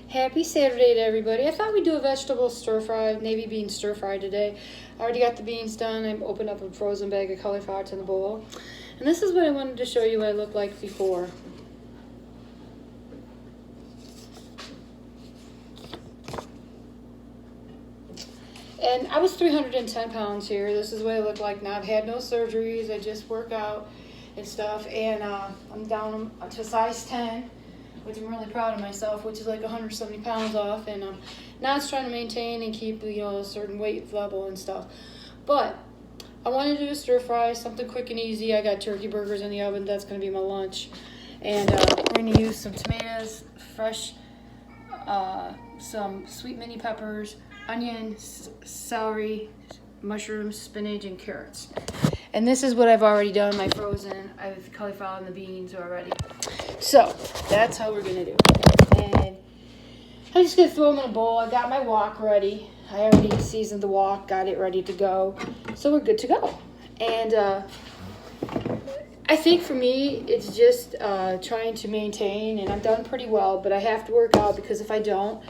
Happy Saturday to everybody. I thought we'd do a vegetable stir fry, navy bean stir fry today. I already got the beans done. I opened up a frozen bag of cauliflower in the bowl. And this is what I wanted to show you what I looked like before. And I was 310 pounds here. This is what I look like now. I've had no surgeries. I just work out and stuff. And I'm down to size 10. Which I'm really proud of myself, which is like 170 pounds off, and now it's trying to maintain and keep, a certain weight level and stuff. But I want to do a stir fry, something quick and easy. I got turkey burgers in the oven. That's going to be my lunch, and we're going to use some tomatoes, fresh, some sweet mini peppers, onions, celery, mushrooms, spinach, and carrots. And this is what I've already done, my frozen. I have the cauliflower and the beans already. So, that's how we're going to do it. And I'm just going to throw them in a bowl. I got my wok ready. I already seasoned the wok, got it ready to go. So, we're good to go. And I think for me, it's just trying to maintain. And I've done pretty well, but I have to work out because if I don't,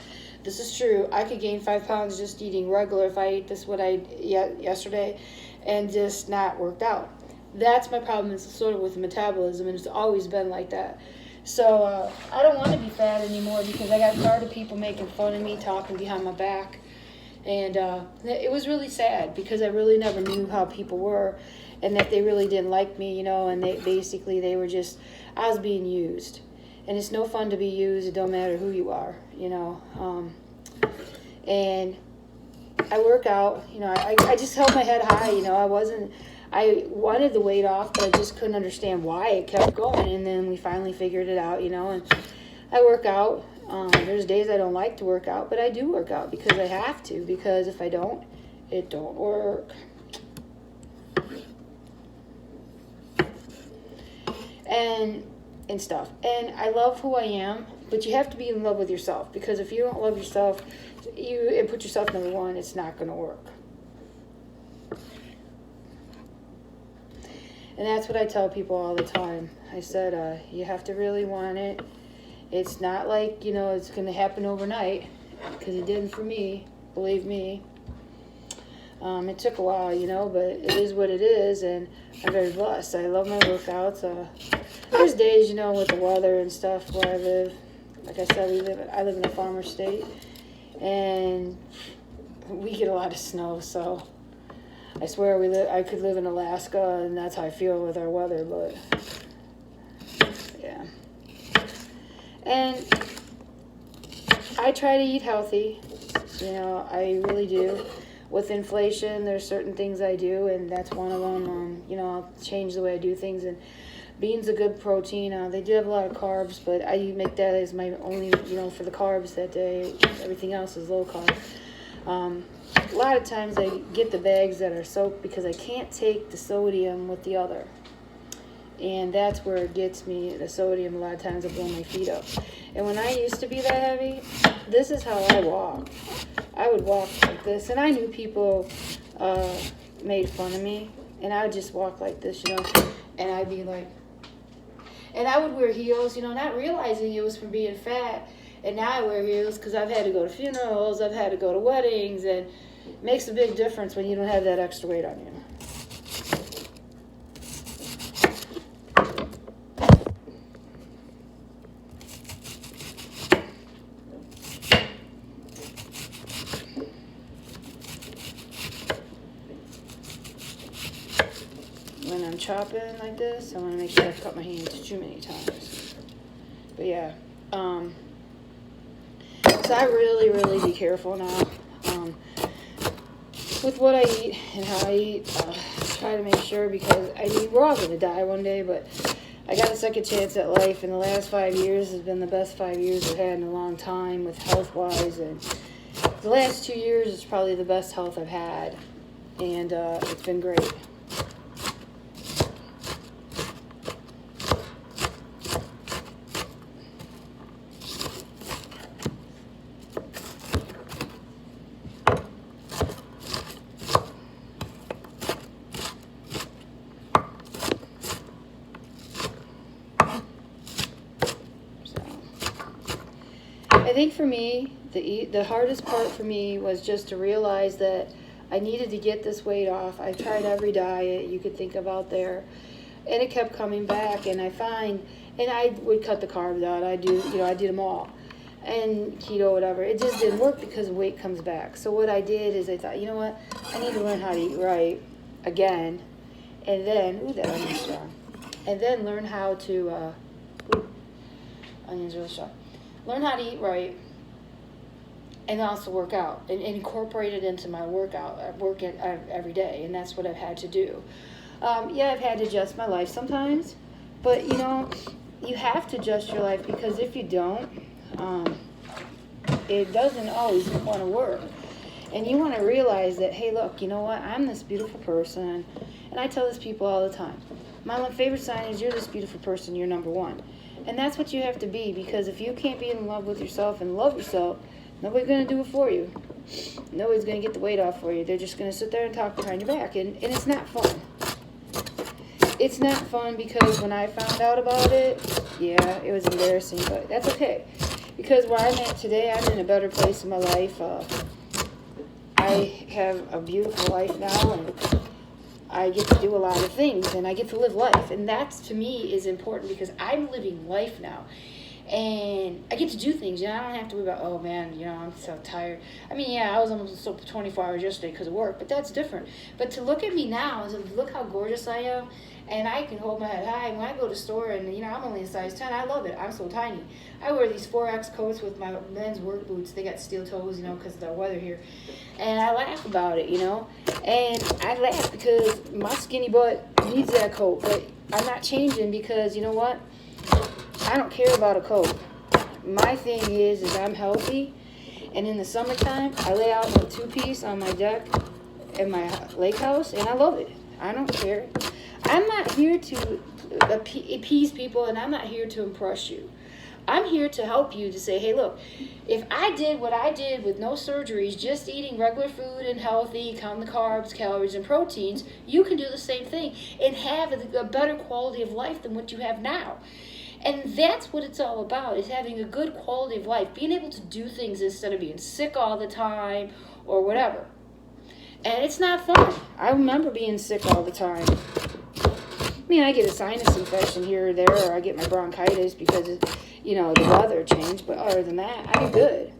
this is true, I could gain 5 pounds just eating regular if I ate this what I ate yesterday and just not worked out. That's my problem. It's sort of with metabolism, and it's always been like that. So I don't want to be fat anymore because I got tired of people making fun of me, talking behind my back. And it was really sad because I really never knew how people were and that they really didn't like me, and they were just, I was being used. And it's no fun to be used. It don't matter who you are, and I work out, I just held my head high, I wanted the weight off, but I just couldn't understand why it kept going. And then we finally figured it out, and I work out. There's days I don't like to work out, but I do work out because I have to, because if I don't, it don't work. And stuff. And I love who I am, but you have to be in love with yourself, because if you don't love yourself, and put yourself number one, it's not going to work. And that's what I tell people all the time. I said, you have to really want it. It's not like, it's going to happen overnight, because it didn't for me, believe me. It took a while, but it is what it is, and I'm very blessed. I love my workouts. There's days, with the weather and stuff where I live. Like I said, I live in a farmer state, and we get a lot of snow, so I swear I could live in Alaska, and that's how I feel with our weather, but yeah. And I try to eat healthy, I really do. With inflation, there's certain things I do, and that's one of them. I'll change the way I do things, and beans a good protein. They do have a lot of carbs, but I make that as my only, for the carbs that day. Everything else is low carb. A lot of times I get the bags that are soaked because I can't take the sodium with the other. And that's where it gets me, the sodium. A lot of times I blow my feet up. And when I used to be that heavy, this is how I walk. I would walk like this. And I knew people made fun of me. And I would just walk like this, And I'd be like, and I would wear heels, not realizing it was from being fat. And now I wear heels because I've had to go to funerals, I've had to go to weddings, and it makes a big difference when you don't have that extra weight on you. When I'm chopping like this, I want to make sure I cut my hands too many times. But yeah, so I really be careful now with what I eat and how I eat. Try to make sure, because we're all going to die one day, but I got a second chance at life, and the last 5 years has been the best 5 years I've had in a long time with health-wise, and the last 2 years is probably the best health I've had, and it's been great. I think for me, the hardest part for me was just to realize that I needed to get this weight off. I tried every diet you could think of out there, and it kept coming back. And I would cut the carbs out. I did them all, and keto, whatever. It just didn't work because weight comes back. So what I did is I thought, you know what? I need to learn how to eat right again, and then that onion's strong. And then learn how to onions really strong. Learn how to eat right, and also work out and incorporate it into my workout. I work it every day, and that's what I've had to do. Yeah, I've had to adjust my life sometimes, but you have to adjust your life, because if you don't, it doesn't always want to work. And you want to realize that, hey, look, you know what? I'm this beautiful person, and I tell this people all the time. My favorite sign is you're this beautiful person. You're number one. And that's what you have to be, because if you can't be in love with yourself and love yourself, nobody's going to do it for you. Nobody's going to get the weight off for you. They're just going to sit there and talk behind your back, and it's not fun. It's not fun, because when I found out about it, yeah, it was embarrassing, but that's okay. Because where I'm at today, I'm in a better place in my life. I have a beautiful life now, and I get to do a lot of things, and I get to live life. And that, to me, is important, because I'm living life now. And I get to do things, I don't have to worry about, oh man, I'm so tired. I mean, yeah, I was almost 24 hours yesterday because of work, but that's different. But to look at me now, look how gorgeous I am, and I can hold my head high. When I go to the store, and I'm only a size 10, I love it. I'm so tiny. I wear these 4X coats with my men's work boots. They got steel toes, because of the weather here. And I laugh about it, And I laugh because my skinny butt needs that coat, but I'm not changing, because you know what? I don't care about a coat. My thing is I'm healthy, and in the summertime, I lay out my 2-piece on my deck in my lake house, and I love it. I don't care. I'm not here to appease people, and I'm not here to impress you. I'm here to help you, to say, hey, look, if I did what I did with no surgeries, just eating regular food and healthy, counting the carbs, calories, and proteins, you can do the same thing and have a better quality of life than what you have now. And that's what it's all about, is having a good quality of life, being able to do things instead of being sick all the time or whatever. And it's not fun. I remember being sick all the time. I mean, I get a sinus infection here or there, or I get my bronchitis because, the weather changed. But other than that, I'm good.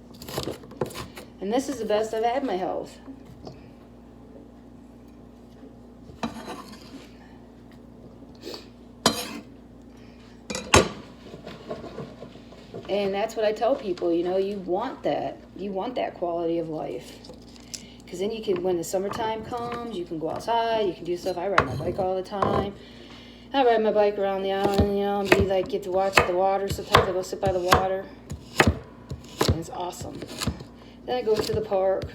And this is the best I've had my health. And that's what I tell people, you want that. You want that quality of life. Because then you can, when the summertime comes, you can go outside, you can do stuff. I ride my bike all the time. I ride my bike around the island, and get to watch the water. Sometimes I go sit by the water. And it's awesome. Then I go to the park,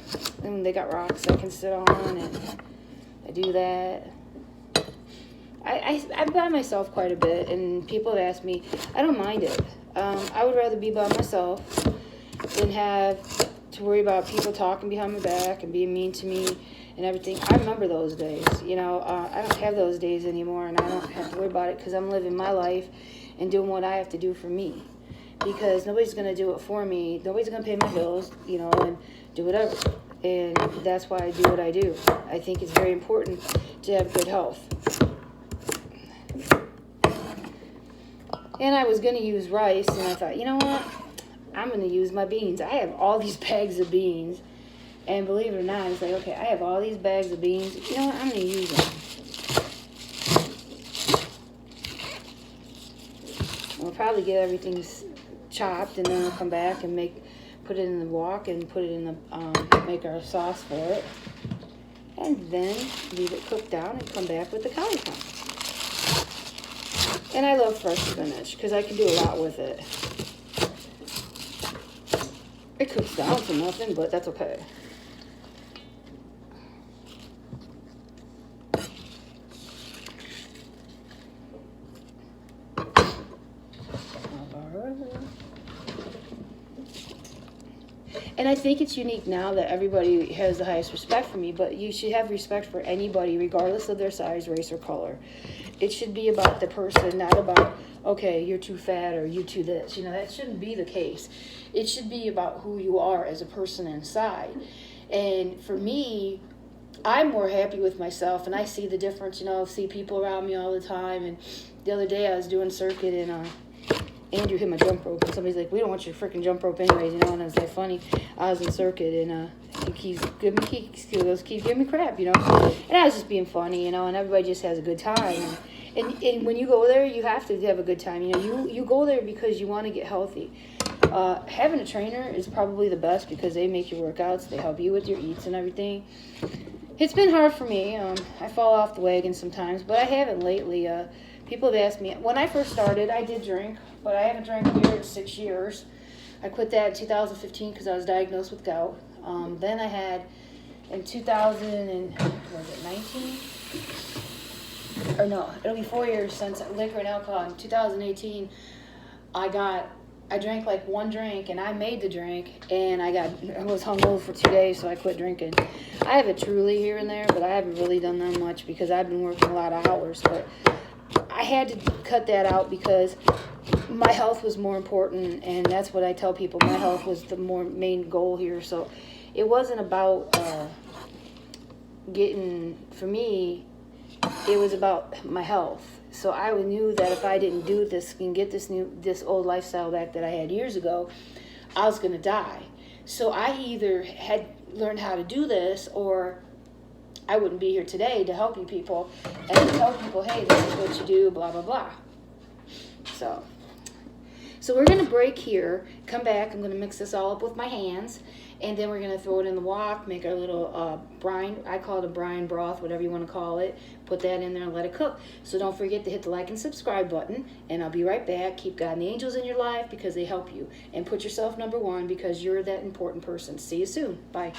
and they got rocks I can sit on, and I do that. I'm by myself quite a bit, and people have asked me, I don't mind it. I would rather be by myself than have to worry about people talking behind my back and being mean to me and everything. I remember those days. I don't have those days anymore, and I don't have to worry about it, because I'm living my life and doing what I have to do for me. Because nobody's going to do it for me. Nobody's going to pay my bills, and do whatever. And that's why I do what I do. I think it's very important to have good health. And I was going to use rice, and I thought, you know what? I'm going to use my beans. I have all these bags of beans. And believe it or not, it's like, okay, I have all these bags of beans. You know what? I'm going to use them. We'll probably get everything chopped, and then we'll come back and put it in the wok and put it in the, make our sauce for it. And then leave it cooked down and come back with the cauliflower. And I love fresh spinach because I can do a lot with it. It cooks down to nothing, but that's okay. And I think it's unique now that everybody has the highest respect for me, but you should have respect for anybody regardless of their size, race, or color. It should be about the person, not about, okay, you're too fat or you too this. You know, that shouldn't be the case. It should be about who you are as a person inside. And for me, I'm more happy with myself, and I see the difference. You know, I see people around me all the time. And the other day I was doing circuit, and Andrew hit my jump rope, and somebody's like, we don't want your freaking jump rope anyways, you know, and I was like, funny. I was in circuit, and he keeps giving me crap, you know, and I was just being funny, you know, and everybody just has a good time, and when you go there, you have to have a good time, you know, you go there because you want to get healthy. Having a trainer is probably the best because they make your workouts, they help you with your eats and everything. It's been hard for me. I fall off the wagon sometimes, but I haven't lately. People have asked me, when I first started, I did drink, but I haven't drank beer in 6 years. I quit that in 2015 because I was diagnosed with gout. Then I had, in 2019? Or no, it'll be 4 years since liquor and alcohol. In 2018, I drank like one drink, and I made the drink, and I was hungover for 2 days, so I quit drinking. I have a Truly here and there, but I haven't really done that much because I've been working a lot of hours, but I had to cut that out because my health was more important, and that's what I tell people. My health was the main goal here, so it wasn't about for me, it was about my health. So I knew that if I didn't do this and get this old lifestyle back that I had years ago, I was going to die. So I either had learned how to do this, or I wouldn't be here today to help you people and tell people, hey, this is what you do, blah, blah, blah. So we're going to break here, come back. I'm going to mix this all up with my hands, and then we're going to throw it in the wok, make our little brine. I call it a brine broth, whatever you want to call it. Put that in there and let it cook. So don't forget to hit the like and subscribe button, and I'll be right back. Keep God and the angels in your life because they help you. And put yourself number one because you're that important person. See you soon. Bye.